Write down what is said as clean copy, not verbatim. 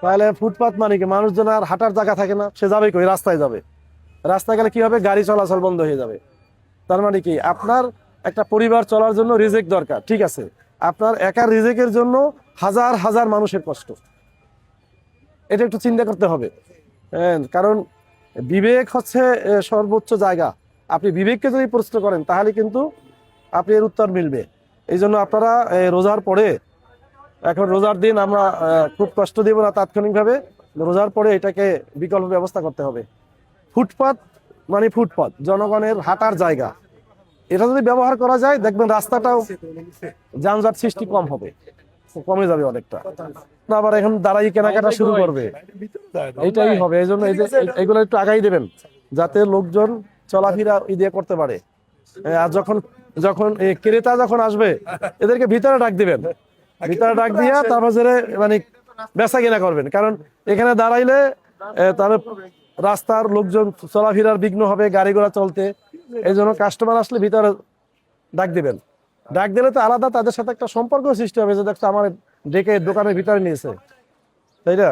তাহলে ফুটপাত মানে কি, মানুষজন আর হাঁটার জায়গা থাকে না, সে যাবে কই, রাস্তায় যাবে। রাস্তায় গেলে কি হবে, গাড়ি চলাচল বন্ধ হয়ে যাবে। তার মানে কি, আপনার একটা পরিবার চলার জন্য রিজিক দরকার, ঠিক আছে, আপনার একার রিজিকের জন্য হাজার হাজার মানুষের কষ্ট, এটা একটু চিন্তা করতে হবে। হ্যাঁ, কারণ বিবেক হচ্ছে সর্বোচ্চ জায়গা। আপনি বিবেককে যদি প্রশ্ন করেন তাহলে কিন্তু আপনি এর উত্তর মিলবে। এই জন্য আপনারা রোজার পরে, এখন রোজার দিন আমরা খুব কষ্ট দিব না তাৎক্ষণিকভাবে, রোজার পরে এটাকে বিকল্প ব্যবস্থা করতে হবে। ফুটপাত মানে ফুটপাত, জনগণের হাঁটার জায়গা, এটা যদি ব্যবহার করা যায় দেখবেন রাস্তাটাও যানজট সৃষ্টি কম হবে, কমে যাবে অনেকটা। না আবার এখন দাঁড়াই কেনাকাটা শুরু করবে, এইটাই হবে। এই জন্য এগুলো একটু আগাই দেবেন যাতে লোকজন চলাফেরা দিয়ে করতে পারে। আর যখন যখন ক্রেতা যখন আসবে এদেরকে ভিতরে ডাক দিবেন, ভিতরে ডাক দিয়া তারপর মানে বেচা কিনা করবেন। কারণ এখানে দাঁড়াইলে তাহলে রাস্তার লোকজন চলাফেরার বিঘ্ন হবে, গাড়ি ঘোড়া চলতে। এই জন্য কাস্টমার আসলে ভিতরে ডাক দিবেন। ডাক দিলে তো আলাদা তাদের সাথে একটা সম্পর্ক সৃষ্টি হবে, যে দেখছো আমার ডেকে দোকানের ভিতরে নিয়েছে, তাই না?